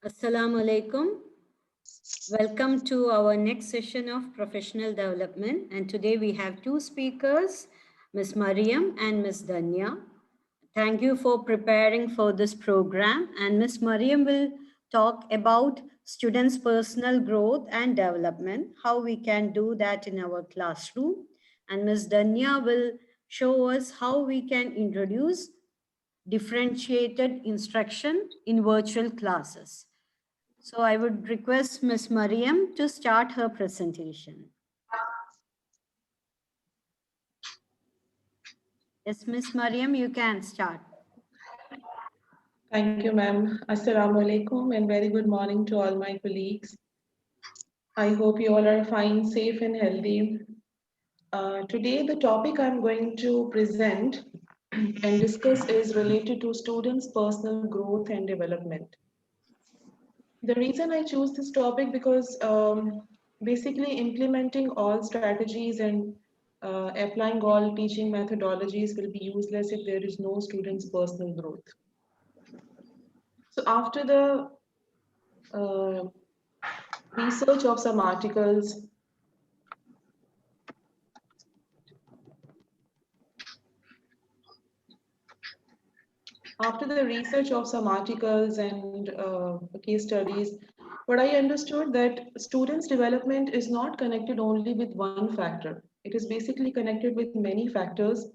Assalamu alaikum. Welcome to our next session of professional development. And today we have two speakers, Ms. Maryam and Ms. Danya. Thank you for preparing for this program. And Ms. Maryam will talk about students' personal growth and development, how we can do that in our classroom. And Ms. Danya will show us how we can introduce differentiated instruction in virtual classes. So I would request Ms. Maryam to start her presentation. Yes, Ms. Maryam, you can start. Thank you, ma'am. Assalamu alaikum and very good morning to all my colleagues. I hope you all are fine, safe, and healthy. Today, the topic I'm going to present and discuss is related to students' personal growth and development. The reason I choose this topic because basically implementing all strategies and applying all teaching methodologies will be useless if there is no students' personal growth. So after the uh, research of some articles. After the research of some articles and case studies, what I understood that students' development is not connected only with one factor. It is basically connected with many factors.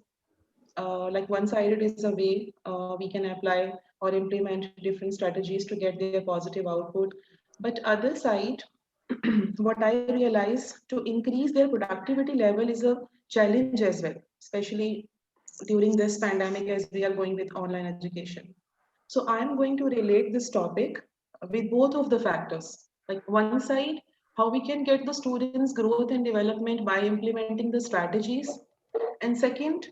Like one side, it is a way we can apply or implement different strategies to get their positive output. But other side, what I realize to increase their productivity level is a challenge as well, especially during this pandemic as we are going with online education. So I am going to relate this topic with both of the factors. Like one side, how we can get the students' growth and development by implementing the strategies. And second,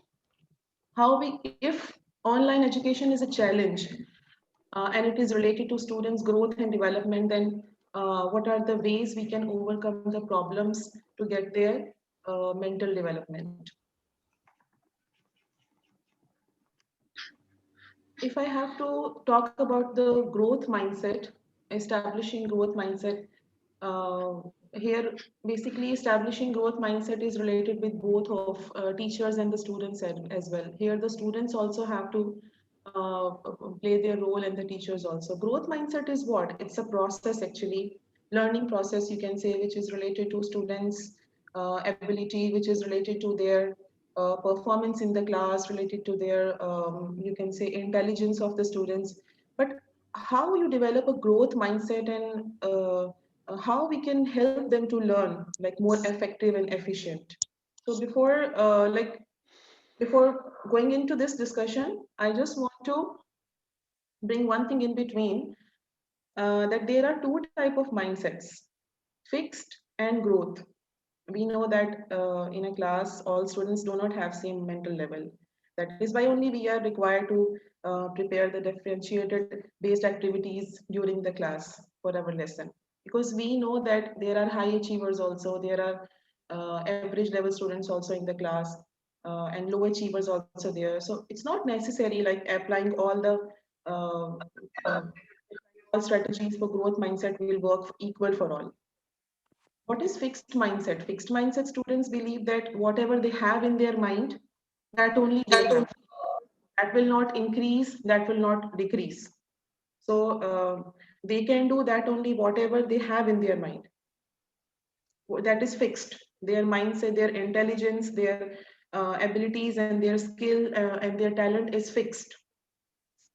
how we, if online education is a challenge and it is related to students' growth and development, then what are the ways we can overcome the problems to get their mental development? If I have to talk about the growth mindset, establishing growth mindset, uh, here basically establishing growth mindset is related with both of teachers and the students as well. Here the students also have to play their role and the teachers also. Growth mindset is what? It's a process actually, learning process you can say, which is related to students' ability, which is related to their performance in the class, related to their, you can say, intelligence of the students. But how you develop a growth mindset and how we can help them to learn like more effective and efficient. So before going into this discussion, I just want to bring one thing in between, that there are two type of mindsets: fixed and growth. We know that in a class all students do not have same mental level. That is why only we are required to prepare the differentiated based activities during the class for our lesson, because we know that there are high achievers also, there are average level students also in the class, and low achievers also there. So it's not necessary like applying all the uh, uh, all strategies for growth mindset will work equal for all. What is fixed mindset? Fixed mindset students believe that whatever they have in their mind, that only they have. That will not increase, that will not decrease. So they can do that only whatever they have in their mind. That is fixed. Their mindset, their intelligence, their abilities, and their skill and their talent is fixed.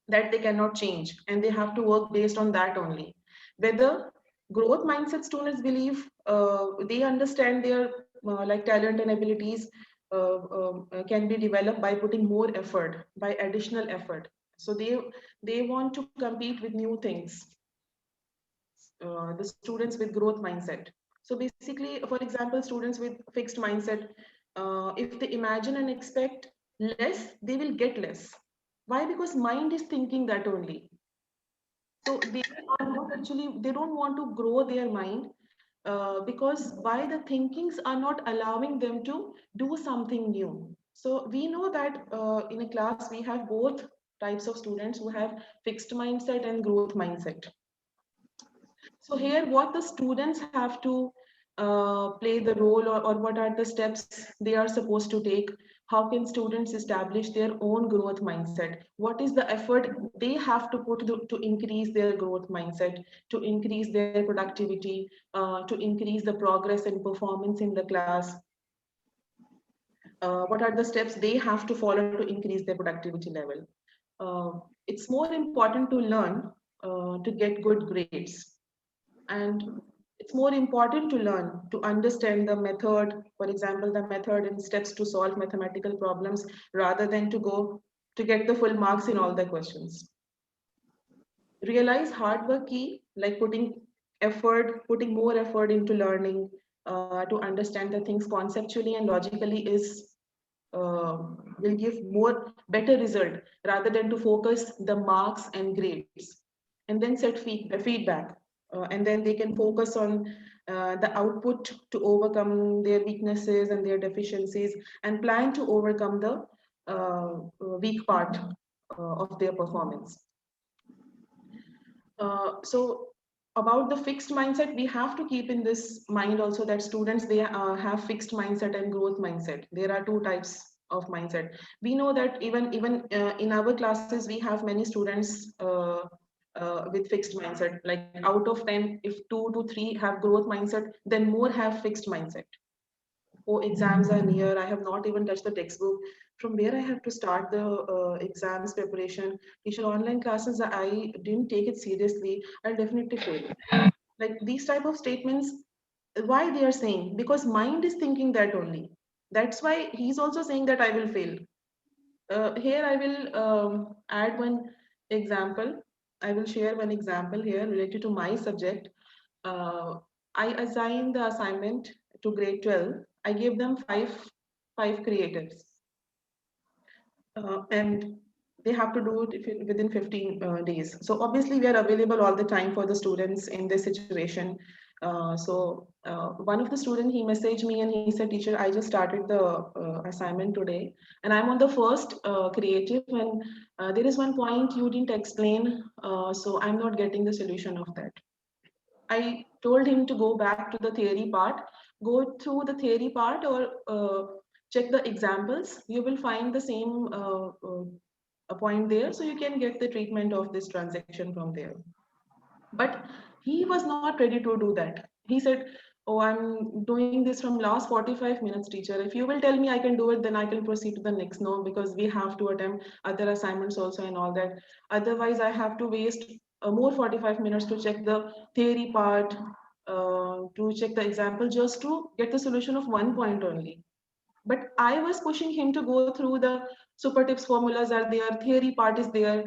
That they cannot change, and they have to work based on that only. Whether growth mindset students believe they understand their like talent and abilities can be developed by putting more effort, by additional effort. So they want to compete with new things, the students with growth mindset. So basically, for example, students with fixed mindset, if they imagine and expect less, they will get less. Why? Because mind is thinking that only. So they are not actually, they don't want to grow their mind, because why? The thinkings are not allowing them to do something new. So we know that in a class we have both types of students who have fixed mindset and growth mindset. So here, what the students have to play the role, or what are the steps they are supposed to take? How can students establish their own growth mindset? What is the effort they have to put to increase their growth mindset, to increase their productivity, to increase the progress and performance in the class? What are the steps they have to follow to increase their productivity level? It's more important to learn to get good grades, and it's more important to learn to understand the method, for example the method and steps to solve mathematical problems, rather than to go to get the full marks in all the questions. Realize hard work key, like putting more effort into learning, to understand the things conceptually and logically is uh, will give more better result, rather than to focus the marks and grades. And then set feedback, and then they can focus on the output to overcome their weaknesses and their deficiencies, and plan to overcome the weak part of their performance. So about the fixed mindset, we have to keep in this mind also that students, they have fixed mindset and growth mindset. There are two types of mindset. We know that even in our classes we have many students with fixed mindset. Like out of 10, if 2 to 3 have growth mindset, then more have fixed mindset. Oh, exams are near, I have not even touched the textbook. From where I have to start the exams preparation? Teacher, online classes, I didn't take it seriously, I'll definitely fail. Like these type of statements, why they are saying? Because mind is thinking that only. That's why he's also saying that I will fail. Here I will add one example. I will share one example here related to my subject. uh, I assigned the assignment to grade 12. I gave them five creatives, and they have to do it within 15 days. So obviously we are available all the time for the students in this situation. So one of the student, he messaged me and he said, teacher, I just started the assignment today, and I'm on the first creative, and there is one point you didn't explain, so I'm not getting the solution of that. I told him to go back to the theory part, go through the theory part, or check the examples. You will find the same a point there, so you can get the treatment of this transaction from there. But he was not ready to do that. He said, oh, I'm doing this from last 45 minutes, teacher. If you will tell me I can do it, then I can proceed to the next. No, because we have to attempt other assignments also and all that. Otherwise, I have to waste more 45 minutes to check the theory part, to check the example, just to get the solution of one point only. But I was pushing him to go through the super tips, formulas are there, theory part is there.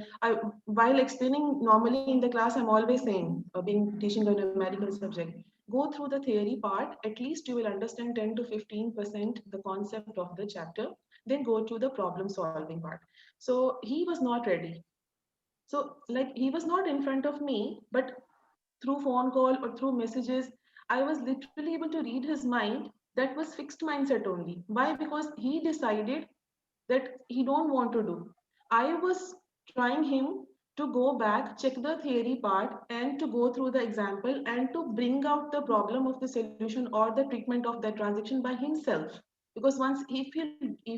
While explaining normally in the class, I'm always saying, being teaching a numerical subject, go through the theory part, at least you will understand 10 to 15% the concept of the chapter, then go to the problem solving part. So he was not ready. So like he was not in front of me, but through phone call or through messages, I was literally able to read his mind. That was fixed mindset only. Why? Because he decided that he don't want to do. I was trying him to go back, check the theory part, and to go through the example and to bring out the problem of the solution or the treatment of that transaction by himself. Because once if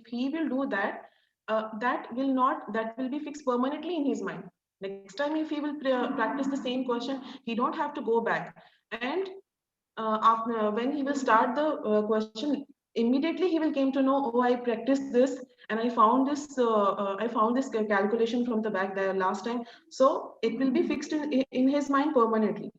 he will do that, that will be fixed permanently in his mind. Next time, if he will practice the same question, he don't have to go back. And after when he will start the question, immediately he will came to know, oh, I practiced this, and I found this calculation from the back there last time. So it will be fixed in his mind permanently.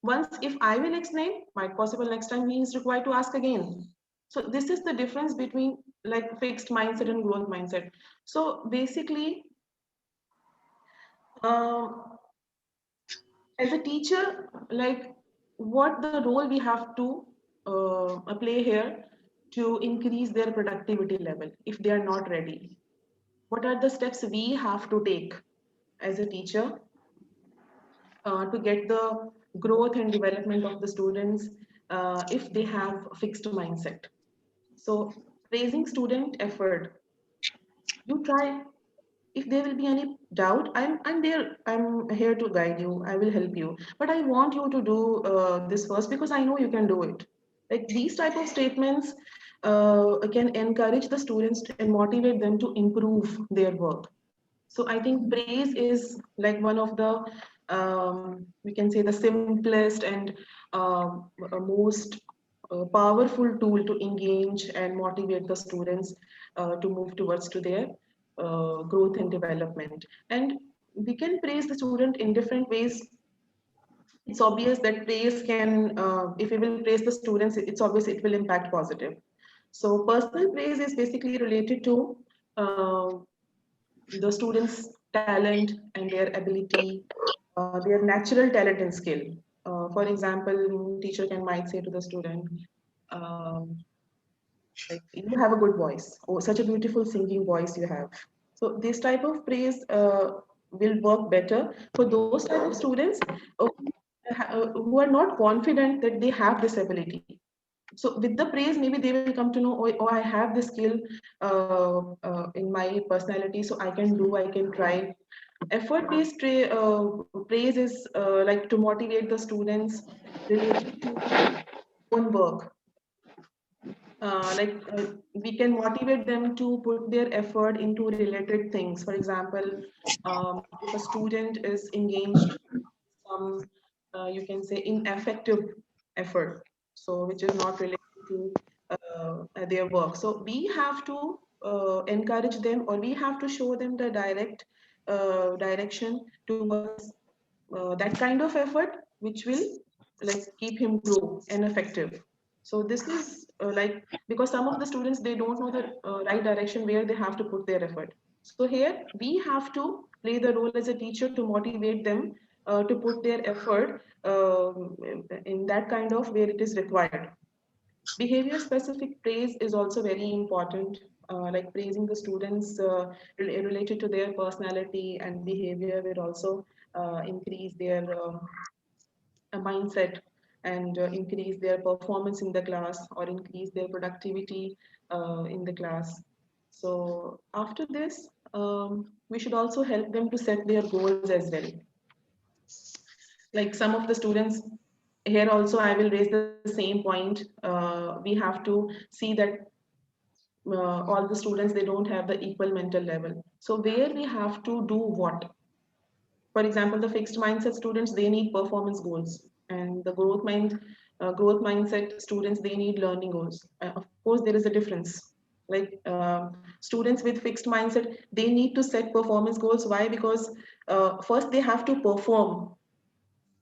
Once if I will explain, might possible next time he is required to ask again. So this is the difference between like fixed mindset and growth mindset. So basically, um, as a teacher, like what the role we have to play here to increase their productivity level if they are not ready? What are the steps we have to take as a teacher to get the growth and development of the students if they have fixed mindset? So praising student effort, you try. If there will be any doubt, I'm there. I'm here to guide you. I will help you. But I want you to do this first because I know you can do it. Like these type of statements can encourage the students and motivate them to improve their work. So I think praise is like one of the we can say the simplest and most powerful tool to engage and motivate the students to move towards to their growth and development. And we can praise the student in different ways. It's obvious that praise can, if we will praise the students, it's obvious it will impact positive. So personal praise is basically related to the students' talent and their ability, their natural talent and skill. For example, teacher can might say to the student, um, like you have a good voice, or such a beautiful singing voice you have. So this type of praise will work better for those type of students who are not confident that they have this ability. So with the praise, maybe they will come to know, oh, I have this skill in my personality, so I can try. Effort-based praise is like to motivate the students related to own work. We can motivate them to put their effort into related things. For example, if a student is engaged some you can say ineffective effort, so which is not related to their work, so we have to encourage them, or we have to show them the direction towards that kind of effort which will like keep him grow and effective. So this is because some of the students they don't know the right direction where they have to put their effort. So here we have to play the role as a teacher to motivate them to put their effort in that kind of where it is required. Behavior specific praise is also very important, like praising the students related to their personality and behavior will also increase their mindset and increase their performance in the class or increase their productivity in the class. So after this, we should also help them to set their goals as well. Like some of the students here also, I will raise the same point. We have to see that all the students they don't have the equal mental level. So where we have to do what? For example, the fixed mindset students they need performance goals, and the growth mindset students they need learning goals. Of course, there is a difference. Like students with fixed mindset, they need to set performance goals. Why? Because first they have to perform,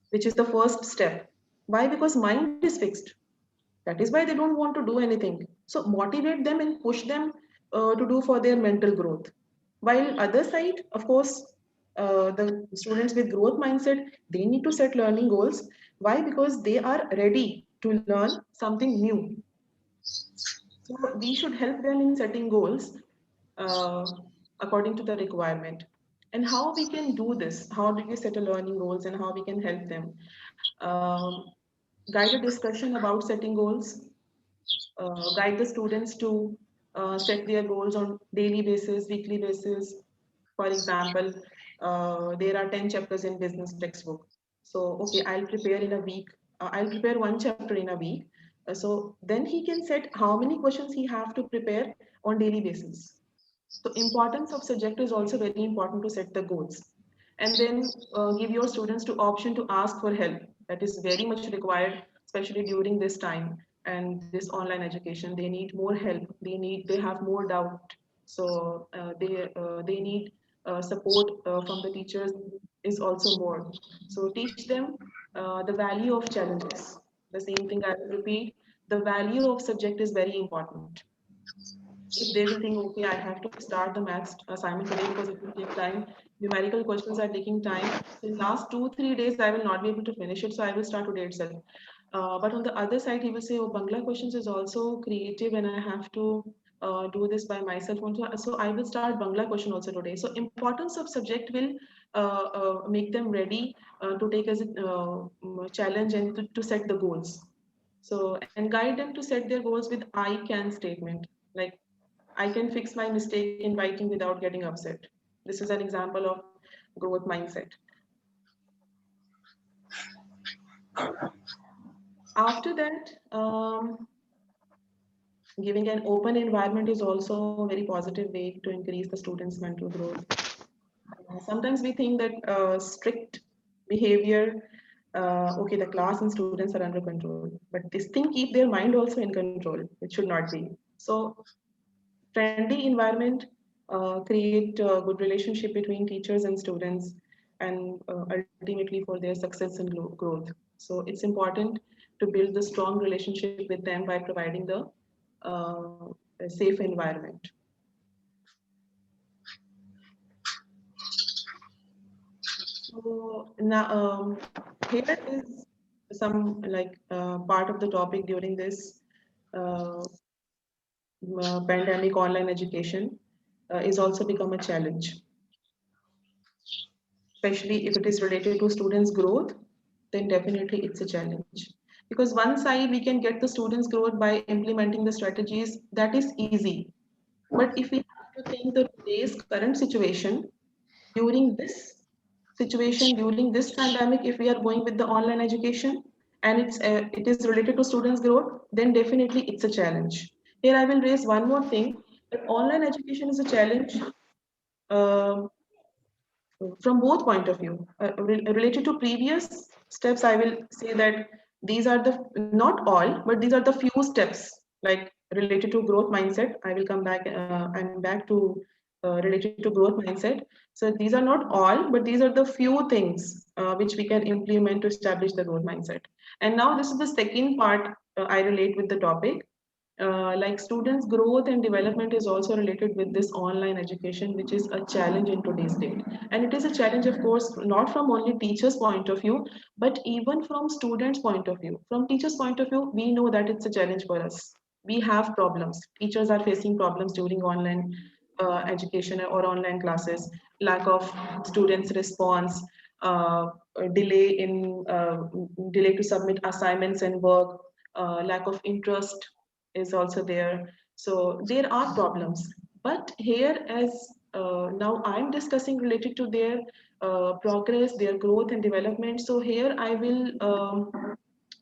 which is the first step. Why? Because mind is fixed. That is why they don't want to do anything. So motivate them and push them to do for their mental growth. While other side, of course, the students with growth mindset, they need to set learning goals. Why? Because they are ready to learn something new. So we should help them in setting goals uh, according to the requirement. And how we can do this? How do we set a learning goals and how we can help them? Um, Guide a discussion about setting goals, guide the students to set their goals on daily basis, weekly basis. For example, there are 10 chapters in business textbook. So, okay, I'll prepare in a week. I'll prepare one chapter in a week. So then he can set how many questions he have to prepare on daily basis. So importance of subject is also very important to set the goals. And then give your students to option to ask for help. That is very much required, especially during this time and this online education. They need more help. They have more doubt. So they need support from the teachers is also more. So teach them the value of challenges. The same thing I will repeat. The value of subject is very important. If they will think, okay, I have to start the maths assignment today because it will take time. Numerical questions are taking time. So in last 2 3 days, I will not be able to finish it. So I will start today itself. But on the other side, he will say, oh, Bangla questions is also creative and I have to do this by myself. So I will start Bangla question also today. So importance of subject will make them ready to take as a challenge and to set the goals. So, and guide them to set their goals with I can statement. Like I can fix my mistake in writing without getting upset. This is an example of growth mindset. After that, giving an open environment is also a very positive way to increase the students' mental growth. Sometimes we think that strict behavior, okay, the class and students are under control, but this thing keep their mind also in control. It should not be. So friendly environment create a good relationship between teachers and students, and ultimately for their success and growth. So it's important to build the strong relationship with them by providing the a safe environment. So now here is some like part of the topic during this uh, pandemic. Online education is also become a challenge, especially if it is related to students' growth. Then definitely it's a challenge, because one side we can get the students' growth by implementing the strategies. That is easy, but if we have to think the today's current situation during this situation, during this pandemic, if we are going with the online education and it is related to students growth, then definitely it's a challenge. Here I will raise one more thing, that online education is a challenge um, from both point of view. Related to previous steps, I will say that these are the, not all, but these are the few steps, like related to growth mindset. I will come back and back to related to growth mindset. So these are not all, but these are the few things which we can implement to establish the growth mindset. And now this is the second part. I relate with the topic, like students' growth and development is also related with this online education, which is a challenge in today's date. And it is a challenge, of course, not from only teachers' point of view, but even from students' point of view. From teachers' point of view, we know that it's a challenge for us. We have problems. Teachers are facing problems during online education or online classes, lack of students' response, uh, delay in delay to submit assignments and work, lack of interest is also there. So there are problems. But here, as now I'm discussing related to their progress, their growth and development. So here I will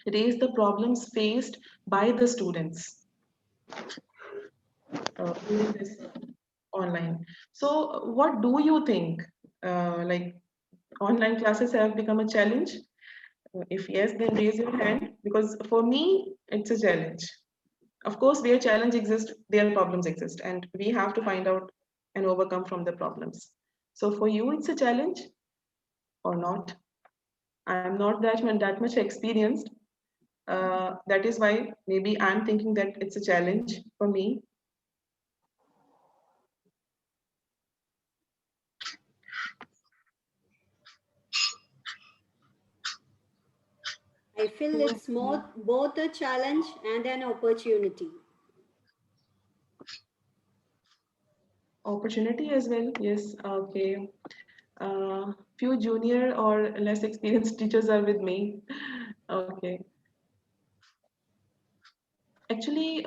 raise the problems faced by the students during this online. So what do you think? Like online classes have become a challenge? If yes, then raise your hand, because for me, it's a challenge. Of course, where challenge exists, their problems exist, and we have to find out and overcome from the problems. So for you, it's a challenge or not? I'm not that much experienced. That is why maybe I'm thinking that it's a challenge for me. I feel it's more both a challenge and an opportunity. Opportunity as well. Yes. Okay. Few junior or less experienced teachers are with me. Okay. Actually,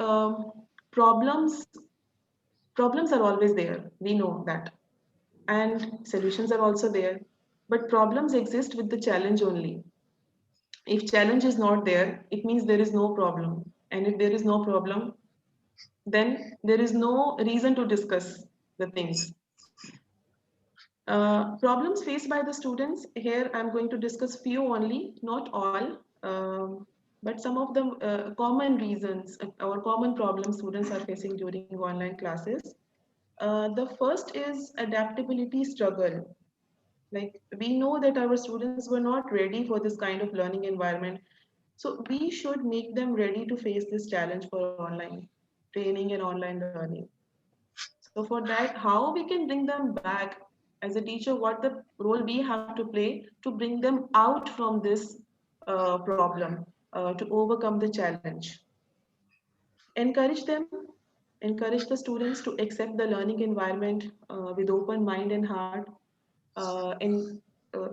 problems are always there. We know that, and solutions are also there. But problems exist with the challenge only. If challenge is not there, it means there is no problem. And if there is no problem, then there is no reason to discuss the things. Problems faced by the students, here I'm going to discuss few only, not all, but some of the common reasons or common problems students are facing during online classes. The first is adaptability struggle. Like we know that our students were not ready for this kind of learning environment. So we should make them ready to face this challenge for online training and online learning. So for that, how we can bring them back as a teacher, what the role we have to play to bring them out from this problem, to overcome the challenge. Encourage them, encourage the students to accept the learning environment with open mind and heart, and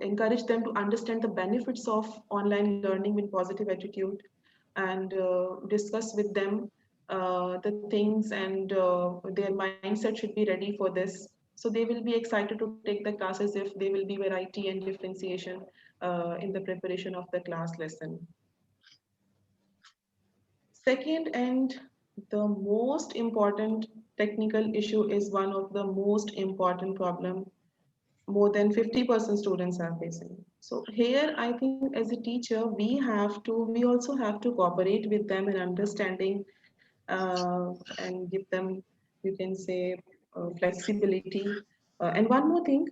encourage them to understand the benefits of online learning with positive attitude, and discuss with them the things, and their mindset should be ready for this. So they will be excited to take the classes if there will be variety and differentiation in the preparation of the class lesson. Second, and the most important technical issue is one of the most important problem more than 50% students are facing. So here, I think as a teacher, we also have to cooperate with them in understanding and give them, you can say, flexibility. And one more thing,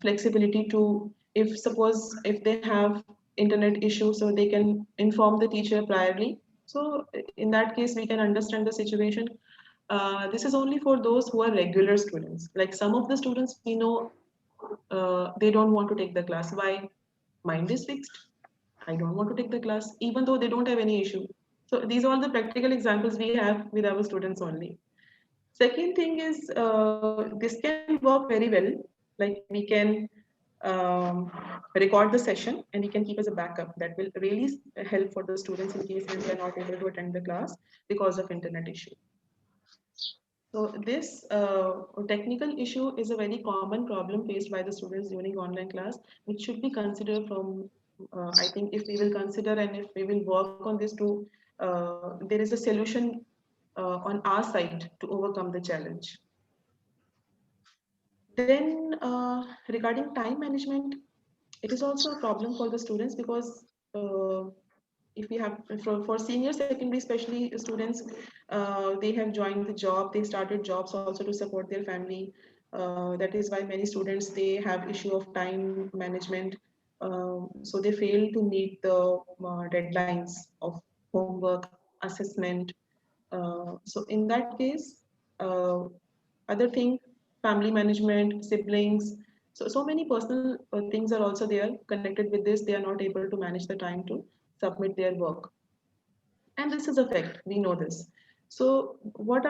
flexibility to, if suppose if they have internet issues, so they can inform the teacher priorly. So in that case, we can understand the situation. This is only for those who are regular students. Like some of the students we know, they don't want to take the class. Why? Mind is fixed. I don't want to take the class, even though they don't have any issue. So these are all the practical examples we have with our students only. Second thing is this can work very well. Like we can record the session and we can keep as a backup. That will really help for the students in case when they are not able to attend the class because of internet issue. So this technical issue is a very common problem faced by the students during online class, which should be considered from, I think if we will consider and if we will work on this to, there is a solution on our side to overcome the challenge. Then regarding time management, it is also a problem for the students because if we have for senior secondary especially students, they have joined the job, they started jobs also to support their family. That is why many students they have issue of time management, so they fail to meet the deadlines of homework assessment. So in that case, other thing, family management, siblings, so many personal things are also there connected with this. They are not able to manage the time to submit their work, and this is a fact, we know this. So what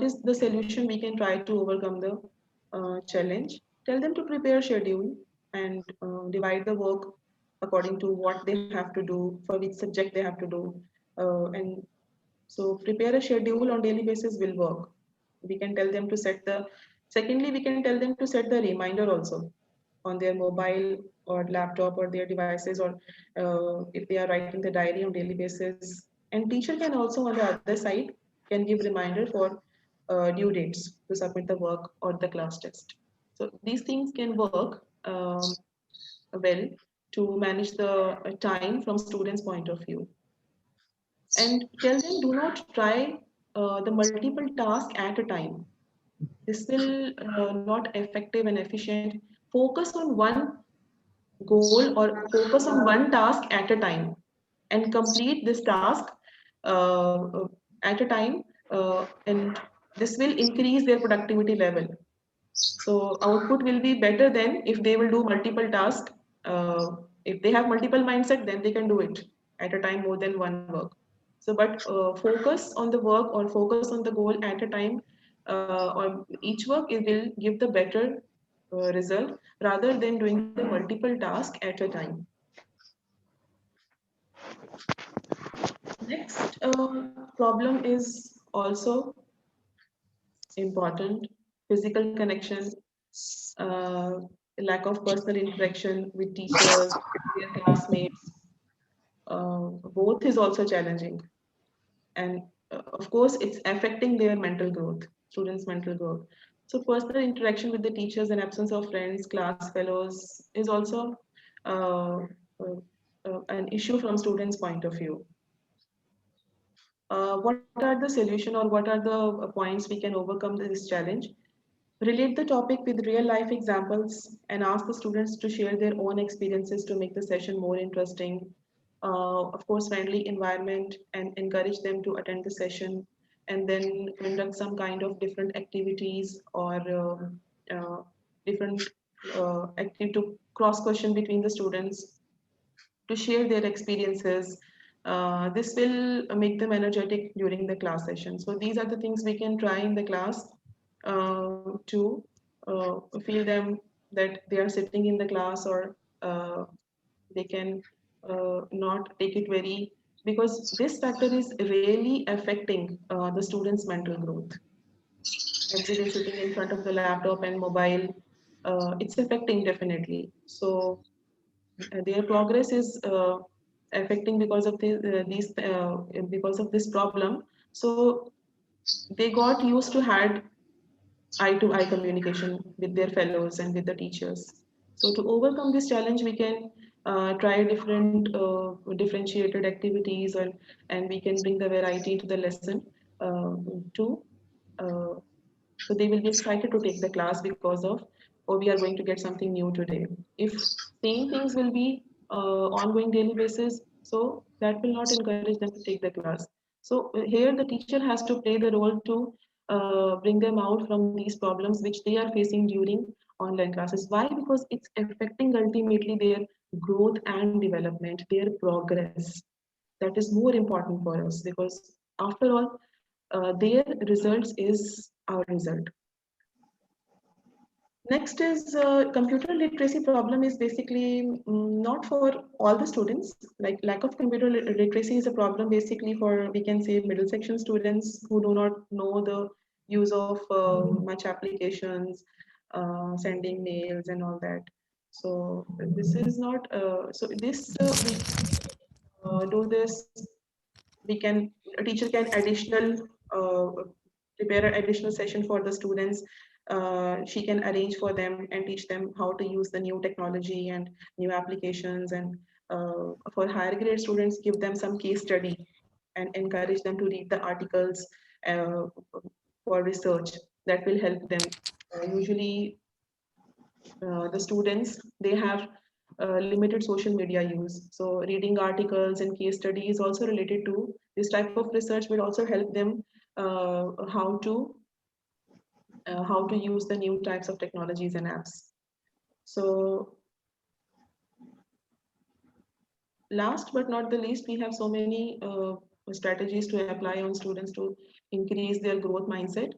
is the solution we can try to overcome the challenge? Tell them to prepare a schedule and divide the work according to what they have to do, for which subject they have to do, and so prepare a schedule on daily basis will work. We can tell them to set the, secondly, we can tell them to set the reminder also on their mobile or laptop or their devices, or if they are writing the diary on daily basis. And teacher can also on the other side can give reminder for due dates to submit the work or the class test. So these things can work well to manage the time from students' point of view. And tell them do not try the multiple tasks at a time. This will not effective and efficient. Focus on one goal or focus on one task at a time and complete this task at a time, and this will increase their productivity level. So output will be better than if they will do multiple tasks. If they have multiple mindset, then they can do it at a time more than one work. So, but focus on the work or focus on the goal at a time, or each work, it will give the better result rather than doing the multiple tasks at a time. Next problem is also important: physical connection, uh, lack of personal interaction with teachers, their classmates. Both is also challenging, and of course, it's affecting their mental growth, students' mental growth. So, personal interaction with the teachers and absence of friends, class fellows is also uh, an issue from students' point of view. What are the solution or what are the points we can overcome this challenge? Relate the topic with real life examples and ask the students to share their own experiences to make the session more interesting. Of course, friendly environment and encourage them to attend the session, and then conduct some kind of different activities or different activity to cross question between the students to share their experiences. This will make them energetic during the class session. So these are the things we can try in the class to feel them that they are sitting in the class, or uh, they can not take it very, because this factor is really affecting the students' mental growth. every day sitting in front of the laptop and mobile, it's affecting definitely. So their progress is affecting because of this problem. So they got used to had eye to eye communication with their fellows and with the teachers. So to overcome this challenge, we can try different differentiated activities, and we can bring the variety into the lesson uh, to uh, so they will be excited to take the class because of, oh, we are going to get something new today. If same things will be ongoing daily basis, so that will not encourage them to take the class. So here the teacher has to play the role to bring them out from these problems which they are facing during online classes. Why? Because it's affecting ultimately their growth and development, their progress. That is more important for us because after all, their results is our result. Next is computer literacy problem is basically not for all the students. Like lack of computer literacy is a problem basically for, we can say, middle section students who do not know the use of much applications, sending mails and all that. So this is not, so this we do this, we can, a teacher can additional uh, prepare an additional session for the students. She can arrange for them and teach them how to use the new technology and new applications, and for higher grade students give them some case study and encourage them to read the articles uh, for research that will help them. Usually the students, they have limited social media use, so reading articles and case study is also related to this type of research, will also help them uh, how to how to use the new types of technologies and apps. So last but not the least, we have so many strategies to apply on students to increase their growth mindset.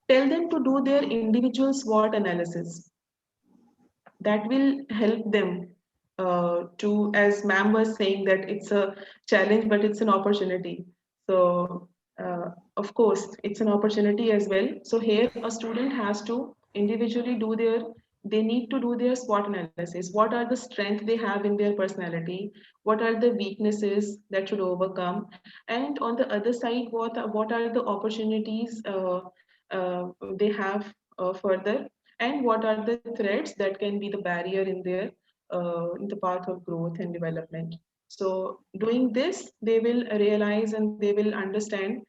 Tell them to do their individual SWOT analysis. That will help them to, as ma'am was saying, that it's a challenge but it's an opportunity. So of course it's an opportunity as well. So here a student has to individually do their, they need to do their SWOT analysis. What are the strengths they have in their personality, what are the weaknesses that should overcome, and on the other side, what are the opportunities they have further, and what are the threats that can be the barrier in the path of growth and development. So doing this, they will realize and they will understand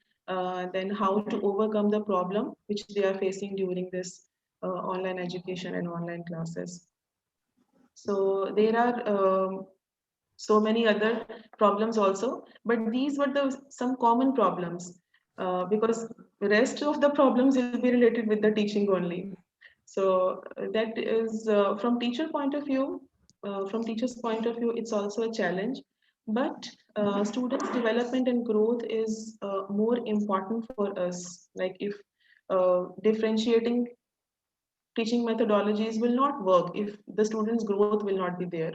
then how to overcome the problem which they are facing during this online education and online classes. So there are so many other problems also, but these were the some common problems because the rest of the problems will be related with the teaching only. So that is from teacher point of view. From teacher's point of view, it's also a challenge. But students' development and growth is more important for us. Like if differentiating teaching methodologies will not work if the students' growth will not be there.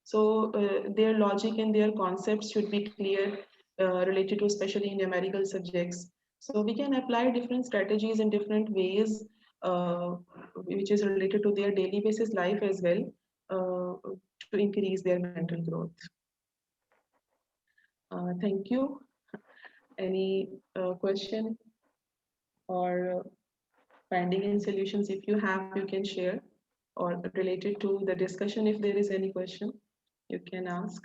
So their logic and their concepts should be clear, related to especially in numerical subjects. So we can apply different strategies in different ways, which is related to their daily basis life as well, to increase their mental growth. Thank you. Any question or finding and solutions, if you have, you can share, or related to the discussion, if there is any question, you can ask.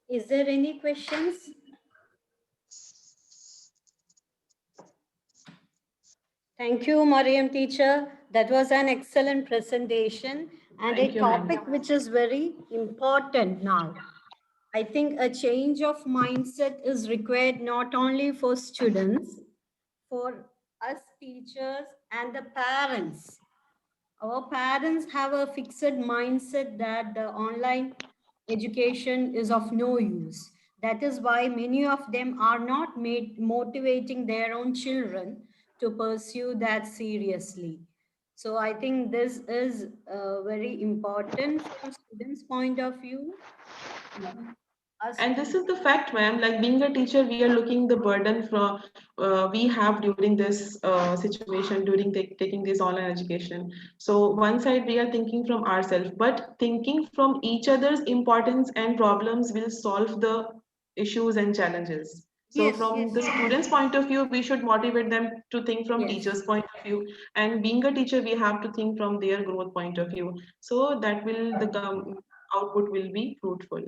Is there any questions? Thank you, Maryam teacher. That was an excellent presentation and Thank a you, ma'am. topic which is very important now. I think a change of mindset is required not only for students, for us teachers and the parents. Our parents have a fixed mindset that the online education is of no use. That is why many of them are not motivating their own children to pursue that seriously. So I think this is very important from students' point of view. us And to this is the fact, ma'am. Like being a teacher, we are looking the burden from we have during this situation, during taking this online education. So one side we are thinking from ourselves, but thinking from each other's importance and problems will solve the issues and challenges. So yes, from yes, the students' point of view, we should motivate them to think from yes. teachers' point of view. And being a teacher, we have to think from their growth point of view. So that will the output will be fruitful.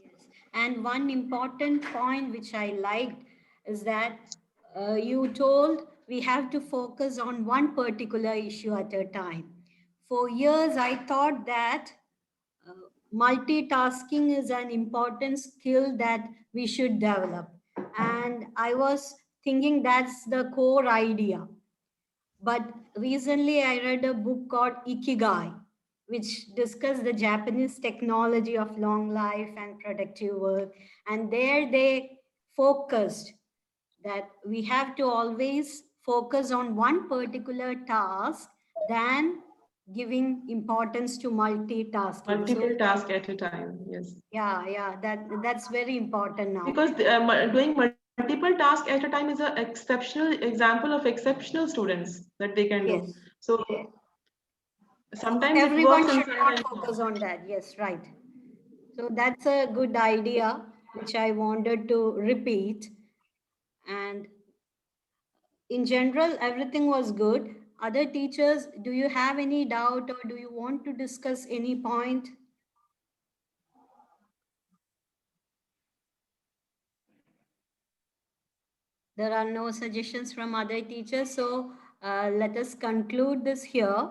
Yes, and one important point which I liked is that you told we have to focus on one particular issue at a time. For years, I thought that uh, multitasking is an important skill that we should develop. And I was thinking that's the core idea. But recently, I read a book called Ikigai, which discussed the Japanese technology of long life and productive work. And there they focused that we have to always focus on one particular task than giving importance to multitasking. So, Multiple tasks at a time, yes. yeah, yeah, that's very important now. Because doing multiple tasks at a time is an exceptional example of exceptional students that they can do. Yes. So sometimes it works Everyone and should not sometimes no. focus on that. Yes, right. So that's a good idea which I wanted to repeat. And in general, everything was good. Other teachers, do you have any doubt or do you want to discuss any point? There are no suggestions from other teachers. So let us conclude this here.